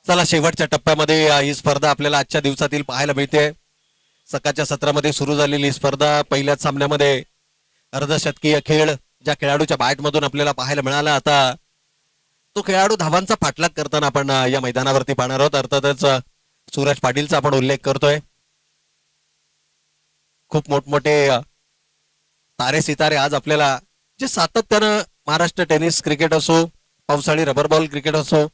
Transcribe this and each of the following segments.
चला शेवटच्या टप्प्यामध्ये ही स्पर्धा आपल्याला आजच्या दिवसातील पाहायला मिळते. सकाळच्या सत्रामध्ये सुरू झालेली स्पर्धा पहिल्याच सामन्यामध्ये अर्धशतकीय खेळ ज्या खेळाडूच्या बॅटमधून आपल्याला पाहायला मिळाला, आता तो खेळाडू धावांचा पाठलाग करताना आपण या मैदानावरती पाहणार आहोत. अर्थातच सूरज पाटीलचा आपण उल्लेख करतोय. खूप मोठमोठे तारे सितारे आज आपल्याला जे सातत्यानं महाराष्ट्र टेनिस क्रिकेट असो, पावसाळी रबर बॉल क्रिकेट असो,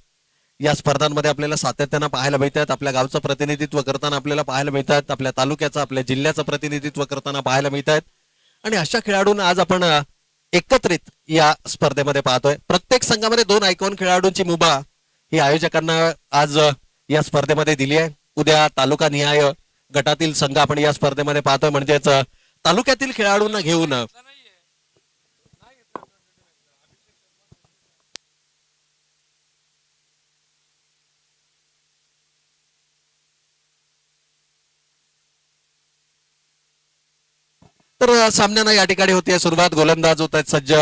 या स्पर्धांमध्ये आपल्याला सातत्यानं पाहायला मिळतात. आपल्या गावचं प्रतिनिधित्व करताना आपल्याला पाहायला मिळतात, आपल्या तालुक्याचं आपल्या जिल्ह्याचं प्रतिनिधित्व करताना पाहायला मिळतात. आणि अशा खेळाडूंना आज आपण एकत्रित या स्पर्धेमध्ये पाहतोय. प्रत्येक संघामध्ये 2 आयकॉन खेळाडूंची मुभा ही आयोजकांना आज या स्पर्धेमध्ये दिली आहे. उद्या तालुका निहाय गटातील संघ आपण या स्पर्धेमध्ये पाहतोय, म्हणजेच तालुक्यातील खेळाडूंना घेऊन तर सामन्याला या ठिकाणी होती सुरुवात. गोलंदाज होत आहेत सज्ज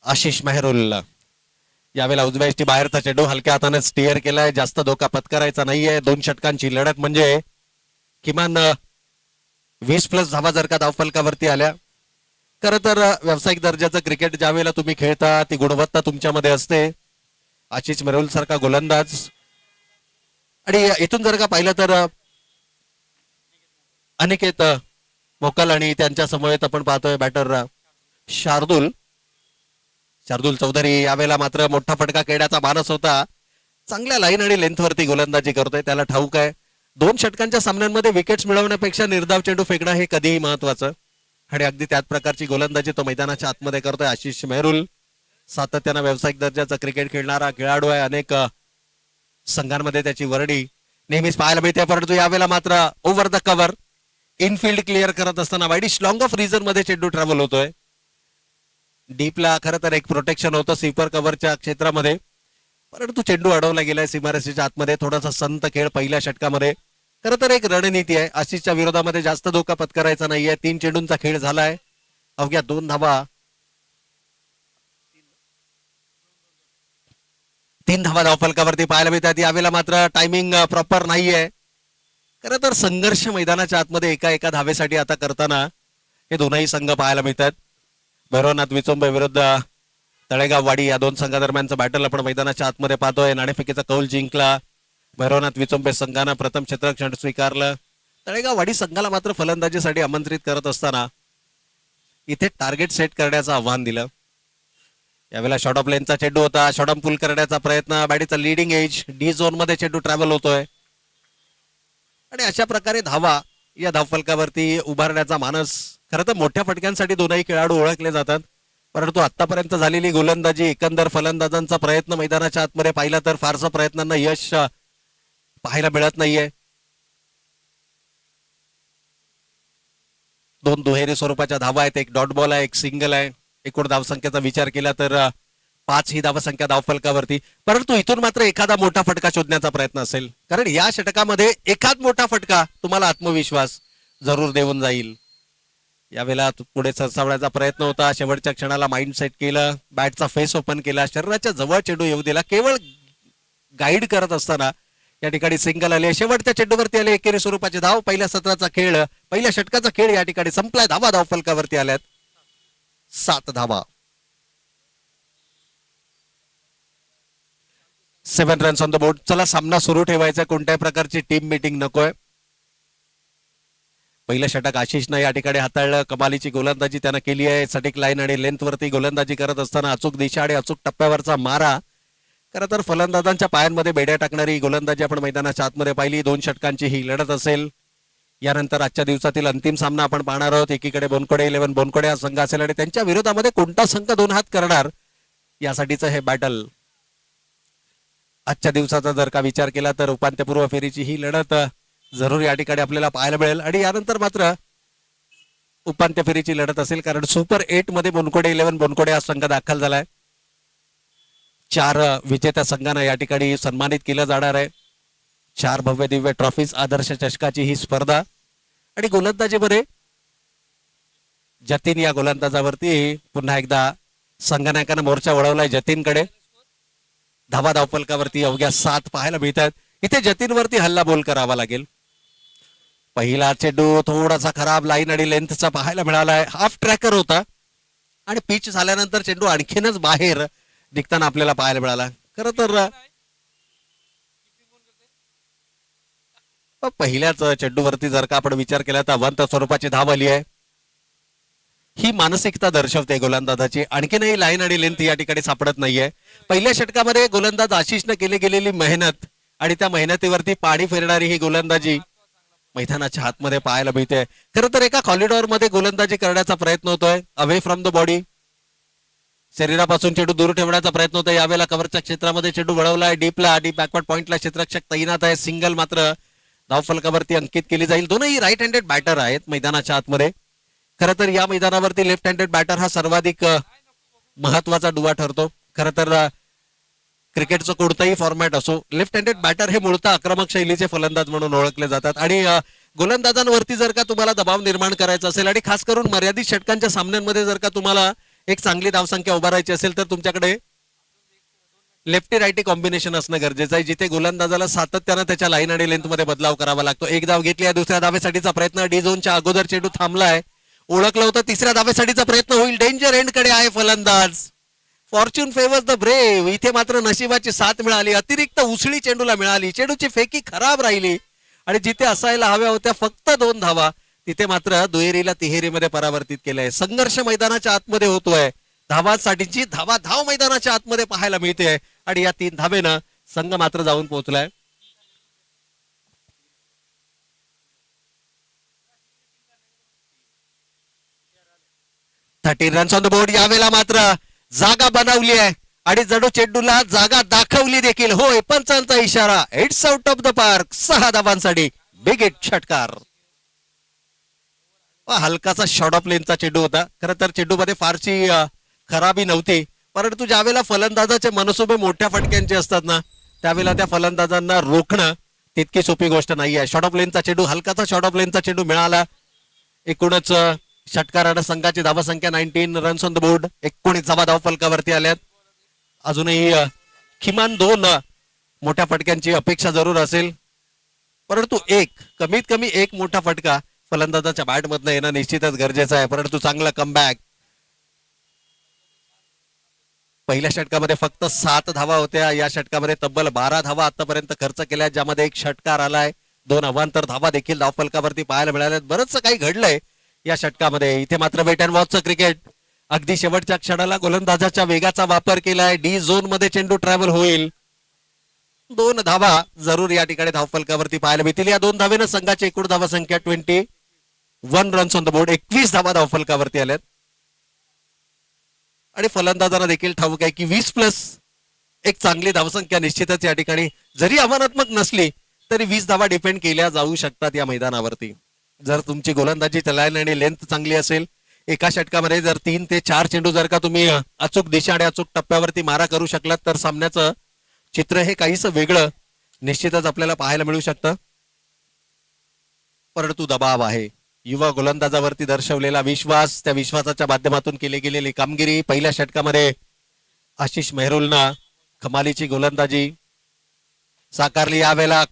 आशिष मेहरुल. यावेळेला उजव्या एष्टी बाहेरचा चेंडू हलक्या हाताने स्टिअर केलाय. जास्त धोका पत्करायचा नाहीये. 2 षटकांची लढत म्हणजे किमान 20+ धावा जर का धावफलकावरती आल्या. खरं तर व्यावसायिक दर्जाचं क्रिकेट ज्या वेळेला तुम्ही खेळता ती गुणवत्ता तुमच्यामध्ये असते. आशिष मेहरुल सारखा गोलंदाज, आणि इथून जर का पाहिलं तर अनिकेत मोकल आणि त्यांच्या समवेत आपण पाहतोय बॅटर शार्दूल चौधरी. यावेळेला मात्र मोठा फटका खेळण्याचा मानस होता. चांगल्या लाईन आणि लेंथवरती गोलंदाजी करतोय, त्याला ठाऊक आहे 2 षटकांच्या सामन्यांमध्ये विकेट्स मिळवण्यापेक्षा निर्धाव चेंडू फेकणं हे कधीही महत्वाचं. आणि अगदी त्याच प्रकारची गोलंदाजी तो मैदानाच्या आतमध्ये करतोय आशिष मेहरुल. सातत्यानं व्यावसायिक दर्जाचा क्रिकेट खेळणारा खेळाडू आहे. अनेक संघांमध्ये त्याची वर्णी नेहमीच पाहायला मिळते. परंतु यावेळेला मात्र over the cover Enfield clear करत असताना वाईडिश लॉंग ऑफ रिझन मध्ये चेंडू ट्रॅव्हल होतोय. डीपला खरं तर एक प्रोटेक्शन होतं स्वीपर कव्हरच्या क्षेत्रामध्ये, परंतु चेंडू अडवला गेलाय सीमारेषेच्या आतमध्ये. थोडासा संत खेळ पहिल्या षटकामध्ये. खरं तर एक रणनीती आहे. आशिषच्या विरोधामध्ये जास्त धोका पत्करायचा नाहीये. 3 चेंडूंचा खेळ झालाय. अवघ्या 2 धावा 3 धावा धावफलकावरती पाहायला मिळतात. यावेळेला मात्र टायमिंग प्रॉपर नाहीये. खरं तर संघर्ष मैदानाच्या आतमध्ये एका धावेसाठी आता करताना हे दोनही संघ पाहायला मिळतात. भैरवनाथ विचोंबे विरुद्ध तळेगाव वाडी या 2 संघादरम्यानचं बॅटल आपण मैदानाच्या आतमध्ये पाहतोय. नाणेफेकीचा कौल जिंकला भैरवनाथ विचोंबे संघानं. प्रथम क्षेत्ररक्षण स्वीकारलं. तळेगाव वाडी संघाला मात्र फलंदाजीसाठी आमंत्रित करत असताना इथे टार्गेट सेट करण्याचं आव्हान दिलं. यावेळेला शॉर्ट ऑफ लेनचा चेंडू होता. शॉर्ट ऑफ पुल करण्याचा प्रयत्न. बॅडीचा लिडिंग एज डी झोन मध्ये चेंडू ट्रॅव्हल होतोय. आणि अशा प्रकारे धावा या धावफलकावरती उभारण्याचा मानस. खरं तर मोठ्या फटक्यांसाठी दोनही खेळाडू ओळखले जातात, परंतु आतापर्यंत झालेली गोलंदाजी एकंदर फलंदाजांचा प्रयत्न मैदानाच्या आतमध्ये पाहिला तर फारसं प्रयत्नांना यश पाहायला मिळत नाहीये. 2 दुहेरी स्वरूपाच्या धावा आहेत. एक डॉट बॉल आहे, एक सिंगल आहे. एकूण धावसंख्येचा विचार केला तर 5 ही धावसंख्या धावफलकावरती. परंतु इथून मात्र एखादा मोठा फटका शोधण्याचा प्रयत्न असेल, कारण या षटकामध्ये एखाद मोठा फटका तुम्हाला आत्मविश्वास जरूर देऊन जाईल. यावेळेला पुढे सरसावण्याचा प्रयत्न होता. शेवटच्या क्षणाला माइंड सेट केलं. बॅटचा फेस ओपन केला. शरीराच्या जवळ चेंडू येऊ दिला. केवळ गाईड करत असताना या ठिकाणी सिंगल आले. शेवटच्या चेंडूवरती आले एकेरी स्वरूपाचे धाव. पहिल्या सत्राचा खेळ, पहिल्या षटकाचा खेळ या ठिकाणी संपलाय. धावा धावफलकावरती आल्यात 7 धावा. 7 रन्स ऑन द बोर्ड. चला सामना सुरू ठेवायचा. कोणत्याही प्रकारची टीम मीटिंग नकोय. पहिलं षटक आशिषनं या ठिकाणी हाताळलं. कमालीची गोलंदाजी त्यानं केली आहे. सटीक लाईन आणि लेंथ वरती गोलंदाजी करत असताना अचूक दिशा आणि अचूक टप्प्यावरचा मारा. खरं तर फलंदाजांच्या पायांमध्ये बेड्या टाकणारी गोलंदाजी आपण मैदानाच्या आतमध्ये पाहिली. 2 षटकांची ही लढत असेल. यानंतर आजच्या दिवसातील अंतिम सामना आपण पाहणार आहोत. एकीकडे बोनकोडे 11 बोनकोडे हा संघ असेल आणि त्यांच्या विरोधामध्ये कोणता संघ 2 हात करणार यासाठीचं हे बॅटल. आजच्या दिवसाचा जर का विचार केला तर उपांत्यपूर्व फेरीची ही लढत जरूर या ठिकाणी आपल्याला पाहायला मिळेल. आणि यानंतर मात्र उपांत्य फेरीची लढत असेल, कारण सुपर 8 मध्ये बोनकोडे 11 बोनकोडे हा संघ दाखल झालाय. 4 विजेत्या संघांना या ठिकाणी सन्मानित केलं जाणार आहे. 4 भव्य दिव्य ट्रॉफीज आदर्श चषकाची ही स्पर्धा. आणि गोलंदाजीमध्ये जतीन या गोलंदाजावरती पुन्हा एकदा संघनायकानं मोर्चा वळवलाय जतीनकडे. धावा धावफलकावरती अवघ्या 7 पाहायला मिळतात. इथे जतीनवरती हल्ला बोल करावा लागेल. पहिला चेंडू थोडासा खराब लाईन आणि लेंथचा पाहायला मिळालाय. हाफ ट्रॅकर होता आणि पिच झाल्यानंतर चेंडू आणखीनच बाहेर निघताना आपल्याला पाहायला मिळाला. खरं तर पहिल्याच चेंडूवरती जर का आपण विचार केला तर अवंत स्वरूपाची धाव आली आहे. ही मानसिकता दर्शवते गोलंदाजाची. आणखीनही लाईन आणि लेंथ या ठिकाणी सापडत नाहीये. पहिल्या षटकामध्ये गोलंदाज आशिषनं केली गेलेली मेहनत आणि त्या मेहनतीवरती पाणी फिरणारी ही गोलंदाजी मैदानाच्या हातमध्ये पाहायला मिळते. खरं तर एका कॉरिडॉर मध्ये गोलंदाजी करण्याचा प्रयत्न होतोय. अवे फ्रॉम द बॉडी, शरीरापासून चेंडू दूर ठेवण्याचा प्रयत्न होतोय. यावेळेला कव्हरच्या क्षेत्रामध्ये चेंडू वळवलाय डीपला. डीप बॅकवर्ड पॉइंटला क्षेत्ररक्षक तैनात आहे. सिंगल मात्र धावफलकावरती अंकित केली जाईल. दोनही राईट हँडेड बॅटर आहेत मैदानाच्या आतमध्ये. खरं तर या मैदानावरती लेफ्ट हँडेड बॅटर हा सर्वाधिक महत्वाचा दुवा ठरतो. खरं तर क्रिकेटचं कोणताही फॉर्मॅट असो, लेफ्ट हँडेड बॅटर हे मूळतः आक्रमक शैलीचे फलंदाज म्हणून ओळखले जातात. आणि गोलंदाजांवरती जर का तुम्हाला दबाव निर्माण करायचा असेल आणि खास करून मर्यादित षटकांच्या सामन्यांमध्ये जर का तुम्हाला एक चांगली धावसंख्या उभारायची असेल तर तुमच्याकडे लेफ्टी राईटी कॉम्बिनेशन असणं गरजेचं आहे, जिथे गोलंदाजाला सातत्यानं त्याच्या लाईन आणि लेंथ मध्ये बदलाव करावा लागतो. एक धाव घेतली आहे, दुसऱ्या धावेसाठीचा प्रयत्न. डी झोनच्या अगोदर चेंडू थांबलाय, ओळखलं होतं. तिसऱ्या धावेसाठीचा प्रयत्न होईल. डेंजर एंड कडे आहे फलंदाज. Fortune favours the brave. इथे मात्र नशिबाची साथ मिळाली. अतिरिक्त उसळी चेंडूला मिळाली. चेंडूची फेकी खराब राहिली आणि जिथे असायला हव्या होत्या फक्त 2 धावा, तिथे मात्र दुहेरीला तिहेरीमध्ये परावर्तित केलंय. संघर्ष मैदानाच्या आतमध्ये होतोय. धावांसाठीची धाव मैदानाच्या आतमध्ये पाहायला मिळते आणि या 3 धावेनं संघ मात्र जाऊन पोहोचलाय. Thirteen runs on the board. यावेळेला मात्र जागा बनवली आहे आणि जणू चेंडूला जागा दाखवली देखील. होय, पंचांचा इशारा. It's out of the park. 6 धावांसाठी बिग हिट षटकार. हलकासा शॉर्ट ऑफ लेनचा चेंडू होता. खरं तर चेंडूमध्ये फारशी खराबी नव्हती, परंतु ज्यावेळेला फलंदाजाचे मनसुबे मोठ्या फटक्यांचे असतात ना, त्यावेळेला त्या फलंदाजांना रोखणं तितकी सोपी गोष्ट नाही आहे. शॉर्ट ऑफ लेनचा चेंडू, हलकाचा शॉर्ट ऑफ लेनचा चेंडू मिळाला. एकूणच षटकारानं संघाची धावसंख्या 19 रन्स ऑन द बोर्ड. 19 धावा धावफलकावरती आल्यात. अजूनही किमान 2 मोठ्या फटक्यांची अपेक्षा जरूर असेल, परंतु कमीत कमी एक मोठा फटका फलंदाजाच्या बॅटमधनं येणं निश्चितच गरजेचं आहे. परंतु चांगला कमबॅक. पहिल्या षटकामध्ये फक्त 7 धावा होत्या. या षटकामध्ये तब्बल 12 धावा आतापर्यंत खर्च केल्या, ज्यामध्ये 1 षटकार आलाय. 2 अवांतर धावा देखील धावफलकावरती पाहायला मिळाल्यात. बरंच काही घडलंय या षटकामध्ये. इथे मात्र वेट अँड वॉचचं क्रिकेट. अगदी शेवटच्या क्षणाला गोलंदाजाच्या वेगाचा वापर केलाय. डी झोन मध्ये चेंडू ट्रॅव्हल होईल. 2 धावा जरूर या ठिकाणी धावफलकावरती पाहायला मिळतील. या 2 धावेनं संघाची एकूण धावा संख्या 21 रन्स ऑन द बोर्ड. 21 धावा धावफलकावरती आल्यात आणि फलंदाजांना देखील ठाऊक आहे की 20+ एक चांगली धावसंख्या निश्चितच या ठिकाणी जरी आव्हानात्मक नसली तरी 20 धावा डिपेंड केल्या जाऊ शकतात या मैदानावरती. जर तुमची गोलंदाजी लाईन आणि लेंथ चांगली असेल, एका षटकामध्ये जर 3 ते 4 चेंडू जर का तुम्ही अचूक दिशा आणि अचूक टप्प्यावरती मारा करू शकलात तर सामन्याचं चित्र हे काहीसं वेगळं निश्चितच आपल्याला पाहायला मिळू शकतं. परंतु दबाव आहे. युवा गोलंदाजावरती दर्शवलेला विश्वास, त्या विश्वासाच्या माध्यमातून केली गेलेली कामगिरी. पहिल्या षटकामध्ये आशिष मेहरुलनं कमालीची गोलंदाजी साकारली. यावेळेला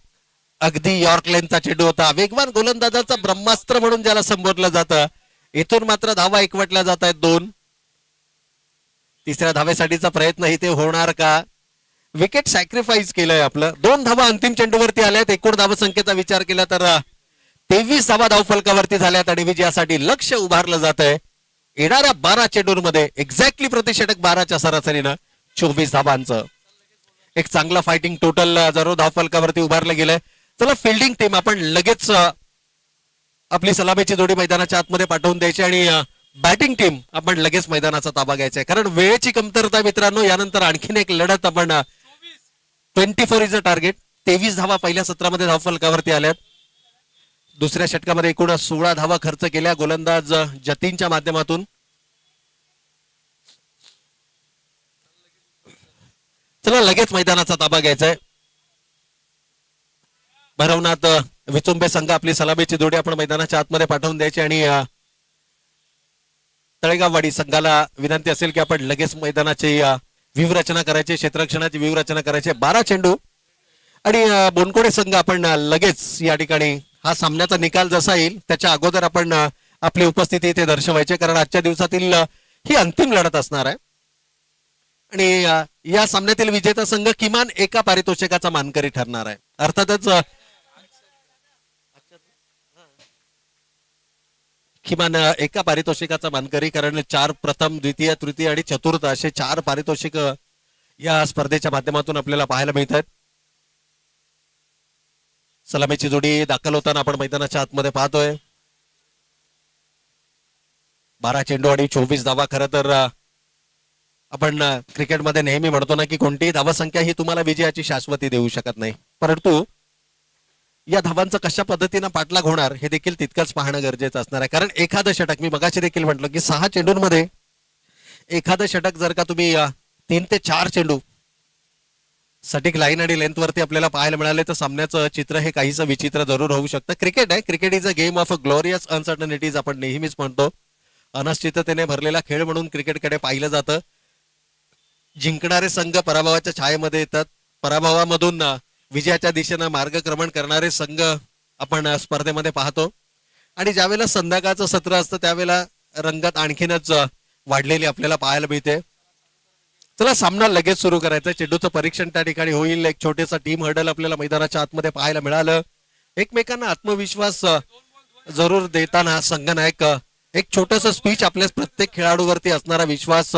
अगदी यॉर्क लेनचा चेंडू होता. वेगवान गोलंदाजाचा ब्रह्मास्त्र म्हणून ज्याला संबोधलं जातं. इथून मात्र धावा एकवटल्या जात आहेत 2. तिसऱ्या धावेसाठीचा प्रयत्न इथे होणार का? विकेट सॅक्रिफाईस केलंय आपलं. 2 धावा अंतिम चेंडूवरती आल्यात. एकूण धावसंख्येचा विचार केला तर 23 धावा धावफलकावरती झाल्यात आणि विजयासाठी लक्ष उभारलं जात आहे. येणाऱ्या 12 चेंडूंमध्ये एक्झॅक्टली प्रतिषटक 12च्या सरासरीनं 24 धावांचं एक चांगलं फायटिंग टोटल जरूर धावफलकावरती उभारलं गेलंय. चला फिल्डिंग टीम आपण लगेच आपली सलामीची जोडी मैदानाच्या आतमध्ये पाठवून द्यायची आणि बॅटिंग टीम आपण लगेच मैदानाचा ताबा घ्यायचा आहे, कारण वेळेची कमतरता मित्रांनो. यानंतर आणखीन एक लढत आपण 24 इज अ टार्गेट. 23 धावा पहिल्या सत्रामध्ये धावफलकावरती आल्यात. दुसऱ्या षटकामध्ये एकूण 16 धावा खर्च केल्या गोलंदाज जतीनच्या माध्यमातून. चला लगेच मैदानाचा ताबा घ्यायचा आहे. भरवनाथ विचुंबे संघ आपली सलामीची जोडी आपण मैदानाच्या आतमध्ये पाठवून द्यायची आणि तळेगाववाडी संघाला विनंती असेल की आपण लगेच मैदानाची व्यूहरचना करायची, क्षेत्ररक्षणाची व्यूहरचना करायची. 12 चेंडू आणि बोनकोडे संघ आपण लगेच या ठिकाणी हा सामन्याचा निकाल जसा येईल त्याच्या अगोदर आपण आपली उपस्थिती इथे दर्शवायची, कारण आजच्या दिवसातील ही अंतिम लढत असणार आहे. आणि या सामन्यातील विजेता संघ किमान एका पारितोषिकाचा मानकरी ठरणार आहे. अर्थातच किमान एका पारितोषिकाचा मानकरी, कारण 4 प्रथम, द्वितीय, तृतीय आणि चतुर्थ असे 4 पारितोषिक या स्पर्धेच्या माध्यमातून आपल्याला पाहायला मिळत आहेत. सलामीची जोडी दाखल होताना आपण मैदानाच्या आतमध्ये पाहतोय. 12 चेंडू आणि 24 धावा. खरं तर आपण क्रिकेटमध्ये नेहमी म्हणतो ना की कोणतीही धावसंख्या ही तुम्हाला विजयाची शाश्वती देऊ शकत नाही, परंतु या धावांचं कशा पद्धतीनं पाठलाग होणार हे देखील तितकंच पाहणं गरजेचं असणार आहे. कारण एखादं षटक, मी मगाशी देखील म्हटलं की 6 चेंडूंमध्ये एखादं षटक जर का तुम्ही 3 ते 4 चेंडू सटीक लाईन आणि लेंथ वरती आपल्याला पाहायला मिळाले तर सामन्याचं चित्र हे काहीसं विचित्र जरूर होऊ शकतं. क्रिकेट आहे, cricket is a game of a glorious uncertainties आपण नेहमीच म्हणतो. अनिश्चिततेने भरलेला खेळ म्हणून क्रिकेटकडे पाहिलं जातं. जिंकणारे संघ पराभवाच्या छायेमध्ये येतात, पराभवामधून विजयाच्या दिशेनं मार्गक्रमण करणारे संघ आपण स्पर्धेमध्ये पाहतो. आणि ज्यावेळेला संध्याकाळचं सत्र असतं त्यावेळेला रंगत आणखीनच वाढलेली आपल्याला पाहायला मिळते. चला सामना लगेच सुरू करायचा. चेंडूचं परीक्षण त्या ठिकाणी होईल. एक छोटेसा टीम हर्डल आपल्याला मैदानाच्या आतमध्ये पाहायला मिळालं. एकमेकांना आत्मविश्वास जरूर देताना संघनायक एक छोटस स्पीच आपल्या प्रत्येक खेळाडूवरती असणारा विश्वास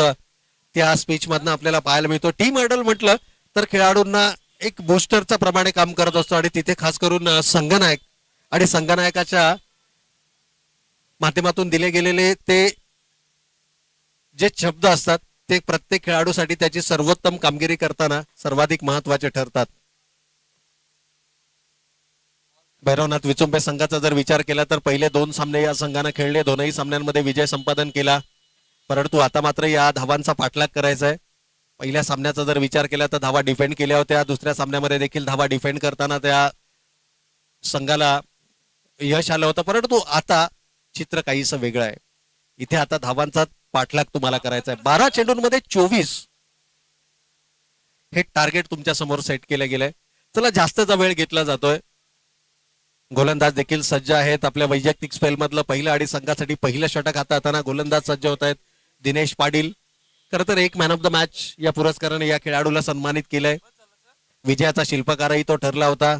त्या स्पीच मधनं आपल्याला पाहायला मिळतो. टीम हर्डल म्हटलं तर खेळाडूंना एक बूस्टरच्या प्रमाणे काम करत असतो आणि तिथे खास करून संघनायक आणि संघनायकाच्या माध्यमातून दिले गेलेले ते जे शब्द असतात ते प्रत्येक खेळाडूसाठी त्याची सर्वोत्तम कामगिरी करताना सर्वाधिक महत्वाचे ठरतात. भैरवनाथ विचुंबे संघाचा जर विचार केला तर पहिले 2 सामने या संघाने खेळले, दोनही सामन्यांमध्ये विजय संपादन केला, परंतु आता मात्र या धावांचा पाठलाग करायचा आहे. पहिल्या सामन्याचा जर विचार केला तर धावा डिफेंड केल्या होत्या, दुसऱ्या सामन्यामध्ये देखील धावा डिफेंड करताना त्या संघाला यश आलं होतं, परंतु आता चित्र काहीसं वेगळं आहे. इथे आता धावांचा पाठलाग तुम्हाला करायचा आहे. 12 चेंडूंमध्ये 24 हे टार्गेट तुमच्या समोर सेट केलं गेलंय. चला जास्तचा वेळ घेतला जातोय. गोलंदाज देखील सज्ज आहेत. आपल्या वैयक्तिक स्पेल मधलं पहिलं आणि संघासाठी पहिलं षटक हाताळताना गोलंदाज सज्ज होत आहेत. दिनेश पाटील खरं तर एक मॅन ऑफ द मॅच या पुरस्काराने या खेळाडूला सन्मानित केलंय. विजयाचा शिल्पकारही तो ठरला होता.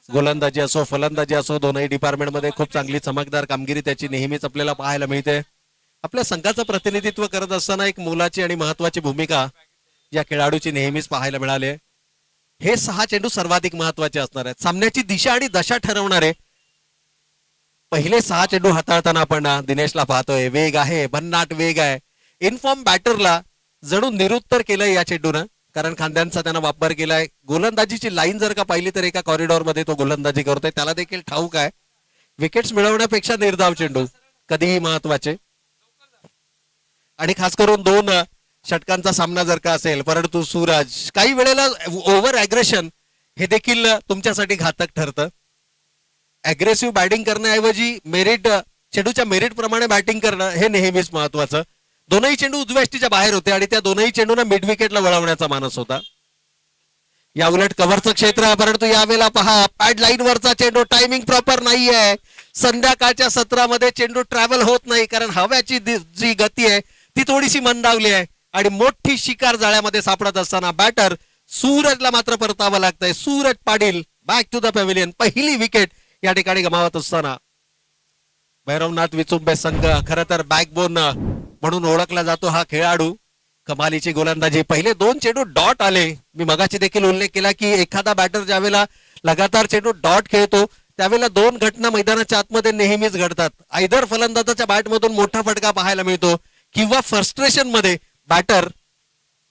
गोलंदाजी असो फलंदाजी असो दोनही डिपार्टमेंटमध्ये खूप चांगली चमकदार कामगिरी त्याची नेहमीच आपल्याला पाहायला मिळते. आपल्या संघाचं प्रतिनिधित्व करत असताना एक मोलाची आणि महत्वाची भूमिका या खेळाडूची नेहमीच पाहायला मिळाली. हे 6 चेंडू सर्वाधिक महत्वाचे असणार आहेत. सामन्याची दिशा आणि दशा ठरवणारे पहिले 6 चेंडू हाताळताना आपण दिनेशला पाहतोय. वेग आहे, भन्नाट वेग आहे. इनफॉर्म बॅटरला जणू निरुत्तर केलंय या चेंडूनं, कारण खांद्यांचा त्यानं वापर केलाय. गोलंदाजीची लाईन जर का पाहिली तर एका कॉरिडॉर मध्ये तो गोलंदाजी करतोय. त्याला देखील ठाऊक आहे विकेट्स मिळवण्यापेक्षा निर्धाव चेंडू कधीही महत्वाचे. आणि खास करून 2 षटकांचा सामना जर का असेल, परंतु सूरज काही वेळेला ओव्हर अग्रेशन हे देखील तुमच्यासाठी घातक ठरतं. अग्रेसिव्ह बॅटिंग करण्याऐवजी मेरिट चेंडूच्या मेरिट प्रमाणे बॅटिंग करणं हे नेहमीच महत्वाचं. दोनही चेंडू उजव्या यष्टीच्या बाहेर होते आणि त्या दोनही चेंडूंना मिड विकेटला वळवण्याचा मानस होता. या उलट कव्हरचं क्षेत्र, परंतु यावेळेला पहा पॅड लाईन वरचा चेंडू टायमिंग प्रॉपर नाहीये. संध्याकाळच्या सत्रामध्ये चेंडू ट्रॅव्हल होत नाही, कारण हव्याची जी गती आहे ती थोडीशी मंदावली आहे आणि मोठी शिकार जाळ्यामध्ये सापडत असताना बॅटर सूरजला मात्र परतावं लागतंय. Suraj Patil back to the pavilion. पहिली विकेट या ठिकाणी गमावत असताना भैरवनाथ विचुंबे संघ खरं तर बॅकबोन म्हणून ओळखला जातो हा खेळाडू. कमालीची गोलंदाजी. पहिले 2 चेंडू डॉट आले. मी मगाची देखील उल्लेख केला की एखादा बॅटर ज्यावेळेला लगातार चेंडू डॉट खेळतो त्यावेळेला 2 घटना मैदानाच्या आतमध्ये नेहमीच घडतात. आयदर फलंदाजाच्या बॅटमधून मोठा फटका पाहायला मिळतो किंवा फ्रस्ट्रेशन मध्ये बॅटर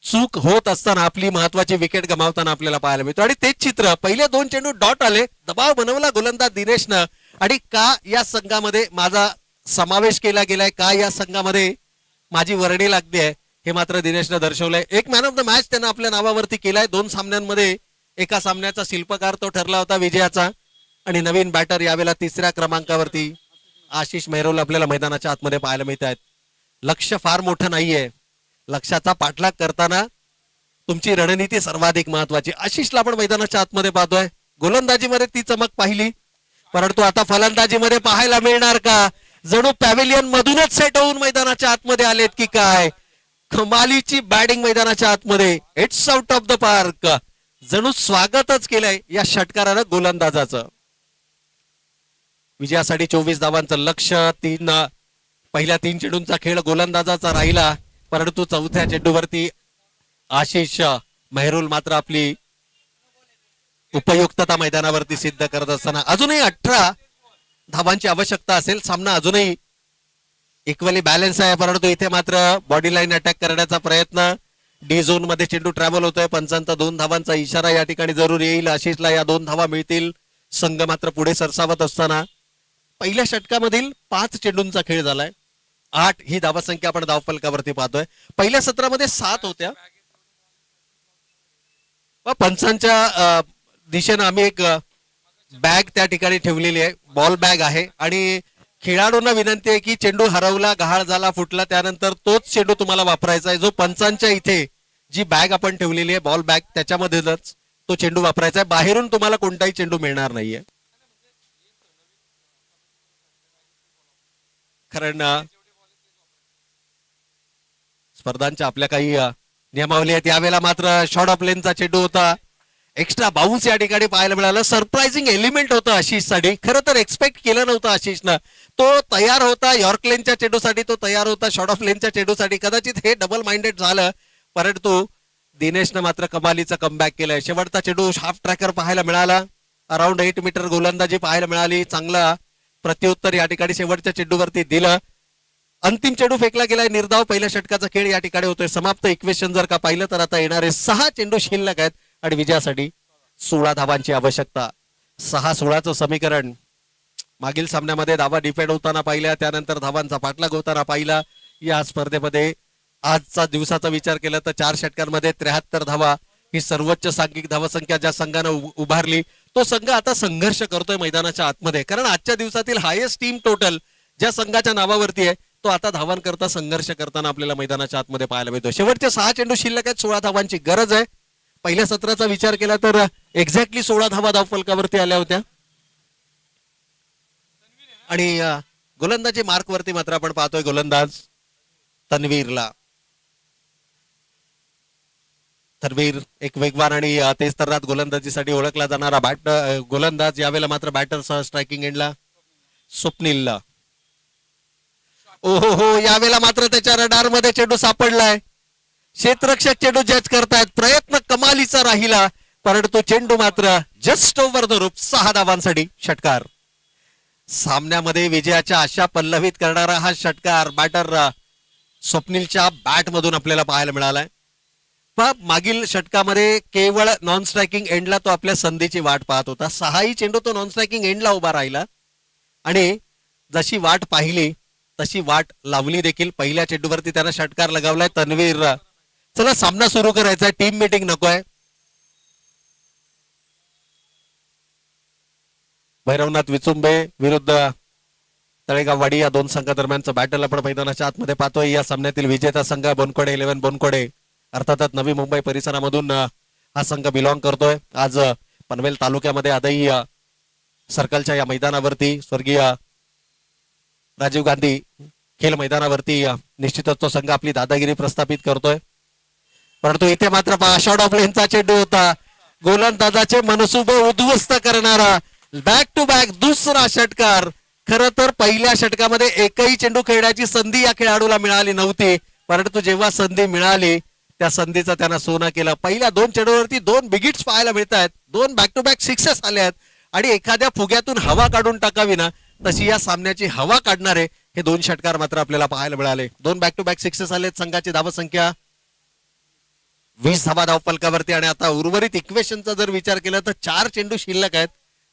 चूक होत असताना आपली महत्वाची विकेट गमावताना आपल्याला पाहायला मिळतो. आणि तेच चित्र पहिले 2 चेंडू डॉट आले, दबाव बनवला गोलंदाज दिनेशनं. आणि का या संघामध्ये माझा समावेश केला गेलाय, का या संघामध्ये माझी वर्णी लागली आहे हे मात्र दिनेशनं दर्शवलंय. एक मॅन ऑफ द मॅच त्यानं आपल्या नावावरती केलाय. 2 सामन्यांमध्ये एका सामन्याचा शिल्पकार तो ठरला होता विजयाचा. आणि नवीन बॅटर यावेळेला 3ऱ्या क्रमांकावरती आशिष मेहरोल आपल्याला मैदानाच्या आतमध्ये पाहायला मिळत आहेत. लक्ष फार मोठं नाहीये. लक्षाचा पाठलाग करताना तुमची रणनीती सर्वाधिक महत्वाची. आशिषला आपण मैदानाच्या आतमध्ये पाहतोय. गोलंदाजीमध्ये ती चमक पाहिली, परंतु आता फलंदाजीमध्ये पाहायला मिळणार का? जणू पॅव्हिलियन मधूनच सेट होऊन मैदानाच्या आतमध्ये आलेत की काय? कमालीची बॅटिंग मैदानाच्या आतमध्ये. It's out of the park. जणू स्वागतच केलंय या षटकारानं गोलंदाजाचं. विजयासाठी 24 धावांचं लक्ष्य. पहिल्या 3 चेंडूंचा खेळ गोलंदाजाचा राहिला, परंतु चौथ्या चेंडूवरती आशिष मेहरुल मात्र आपली उपयुक्तता मैदानावरती सिद्ध करत असताना अजूनही 18 धावांची आवश्यकता असेल. सामना अजूनही इक्वली बॅलन्स आहे, परंतु इथे मात्र बॉडी लाईन अटॅक करण्याचा प्रयत्न. डी झोन मध्ये चेंडू ट्रॅव्हल होतोय. पंचांचा 2 धावांचा इशारा या ठिकाणी जरूर येईल. आशिषला या 2 धावा मिळतील. संघ मात्र पुढे सरसावत असताना पहिल्या षटकामधील 5 चेंडूंचा खेळ झालाय. 8 ही धावसंख्या आपण धावफलकावरती पाहतोय. पहिल्या सत्रामध्ये 7 होत्या. पंचांच्या दिशेनं आम्ही एक बॅग त्या ठिकाणी ठेवलेली आहे. बॉल बॅग आहे आणि खेळाडूंना विनंती आहे की चेंडू हरवला, गहाळ झाला, फुटला, त्यानंतर तोच चेंडू तुम्हाला वापरायचा आहे. जो पंचांच्या इथे जी बॅग आपण ठेवलेली आहे, बॉल बॅग, त्याच्यामध्येच तो चेंडू वापरायचा आहे. बाहेरून तुम्हाला कोणताही चेंडू मिळणार नाहीये. कारण स्पर्धांच्या आपल्या काही नियमावली आहेत. यावेळेला मात्र शॉर्ट ऑफ लेनचा चेंडू होता. एक्स्ट्रा बाउन्स या ठिकाणी पाहायला मिळालं. सरप्राइझिंग एलिमेंट होतं आशिषसाठी. खरं तर एक्सपेक्ट केलं नव्हतं आशिषनं. तो तयार होता यॉर्क लेनच्या चेंडूसाठी, तो तयार होता शॉर्ट ऑफ लेनच्या चेंडूसाठी. कदाचित हे डबल माइंडेड झालं, परंतु दिनेशनं मात्र कमालीचा कमबॅक केलाय. शेवटचा चेंडू हाफ ट्रॅकर पाहायला मिळाला. अराउंड 8 मीटर गोलंदाजी पाहायला मिळाली. चांगला प्रत्युत्तर या ठिकाणी शेवटच्या चेंडूवरती दिलं. अंतिम चेंडू फेकला गेलाय. निर्धाव पहिल्या षटकाचा खेळ या ठिकाणी होतोय. समाप्त. इक्वेशन जर का पाहिलं तर आता येणारे 6 चेंडू शिल्लक आहेत आणि विजयासाठी 16 धावांची आवश्यकता. 6-16चं समीकरण मागील सामन्यामध्ये धावा डिफेंड होताना पाहिल्या, त्यानंतर धावांचा पाठलाग होताना पाहिला. या स्पर्धेमध्ये आजचा दिवसाचा विचार केला तर 4 षटकांमध्ये 73 धावा ही सर्वोच्च सांघिक धावसंख्या ज्या संघानं उभारली, तो संघ आता संघर्ष करतोय मैदानाच्या आतमध्ये. कारण आजच्या दिवसातील हायेस्ट टीम टोटल ज्या संघाच्या नावावरती आहे, तो आता धावांकरता संघर्ष करताना आपल्याला मैदानाच्या आतमध्ये पाहायला मिळतो. शेवटचे 6 चेंडू शिल्लक आहेत. 16 धावांची गरज आहे. पहिल्या सत्राचा विचार केला तर एक्झॅक्टली 16 धावा धावफलकावरती आल्या होत्या. आणि गोलंदाजी मार्क वरती मात्र आपण पाहतोय गोलंदाज तन्वीरला. तन्वीर एक वेगवान आणि तेज तर्रात गोलंदाजीसाठी ओळखला जाणारा गोलंदाज. यावेळेला मात्र बॅटर सह स्ट्रायकिंग एंडला स्वप्नीलला. ओहो हो, यावेळेला मात्र त्याच्या रडार मध्ये चेंडू सापडलाय. क्षेत्ररक्षक चेंडू जज करतायत. प्रयत्न कमालीचा राहिला, परंतु चेंडू मात्र जस्ट ओव्हर द रूप. 6 धावांसाठी षटकार. सामन्यामध्ये विजयाच्या आशा पल्लवित करणारा हा षटकार बॅटर स्वप्नीलच्या बॅट मधून आपल्याला पाहायला मिळालाय. मागील षटकामध्ये केवळ नॉन स्ट्रायकिंग एंडला तो आपल्या संधीची वाट पाहत होता. 6ही चेंडू तो नॉन स्ट्रायकिंग एंडला उभा राहिला आणि जशी वाट पाहिली तशी वाट लावली देखील. पहिल्या चेंडूवरती त्यानं षटकार लगावलाय. तन्वीर, चला सामना सुरू करायचा आहे, टीम मीटिंग नकोय. भैरवनाथ विचुंबे विरुद्ध तळेगाववाडी या 2 संघादरम्यानचं बॅटल आपण मैदानाच्या आतमध्ये पाहतोय. या सामन्यातील विजेता संघ बोनकोडे 11 बोनकोडे, अर्थातच नवी मुंबई परिसरामधून हा संघ बिलॉंग करतोय. आज पनवेल तालुक्यामध्ये आदई सर्कलच्या या मैदानावरती स्वर्गीय राजीव गांधी खेळ मैदानावरती निश्चितच तो संघ आपली दादागिरी प्रस्थापित करतोय. परंतु इथे मात्र शॉर्ट ऑफ लेनचा चेंडू होता. गोलंदाजाचे मनसुबे उद्ध्वस्त करणारा बॅक टू बॅक दुसरा षटकार. खरं तर पहिल्या षटकामध्ये एकही चेंडू खेळण्याची संधी या खेळाडूला मिळाली नव्हती, परंतु जेव्हा संधी मिळाली त्या संधीचा त्यानं सोना केला. पहिल्या 2 चेंडूवरती 2 बिग हिट्स पाहायला मिळत आहेत. 2 बॅक टू बॅक सिक्सेस आले आहेत आणि एखाद्या फुग्यातून हवा काढून टाकावी ना तशी या सामन्याची हवा काढणारे हे 2 षटकार मात्र आपल्याला पाहायला मिळाले. 2 बॅक टू बॅक सिक्सेस आले. संघाची धावसंख्या 20 धावा धावफलकावरती आणि आता उर्वरित इक्वेशनचा जर विचार केला तर 4 चेंडू शिल्लक आहेत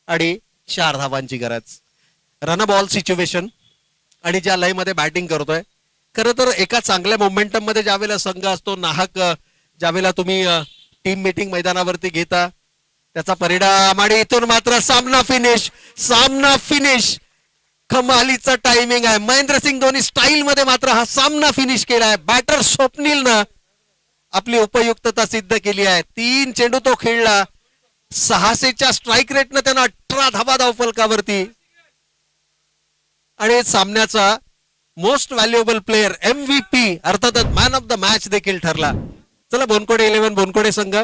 आणि 4 धावांची गरज. रन बॉल सिच्युएशन आणि ज्या लयमध्ये बॅटिंग करतोय. खरं तर एका चांगल्या मोमेंटम मध्ये ज्यावेळेला संघ असतो, नाहक ज्यावेळेला तुम्ही टीम मीटिंग मैदानावरती घेता त्याचा परिणाम. आणि इथून मात्र सामना फिनिश. कमालीचा टायमिंग आहे. महेंद्रसिंग धोनी स्टाईल मध्ये मात्र हा सामना फिनिश केलाय. बॅटर स्वप्नीलनं आपली उपयुक्तता सिद्ध केली आहे. 3 चेंडू तो खेळला. 600च्या स्ट्राईक रेटनं त्यानं 18 धावा धावफलकावरती आणि सामन्याचा मोस्ट व्हॅल्युएबल प्लेयर MVP अर्थातच मॅन ऑफ द मॅच देखील ठरला. चला बोनकोडे 11 बोनकोडे संघ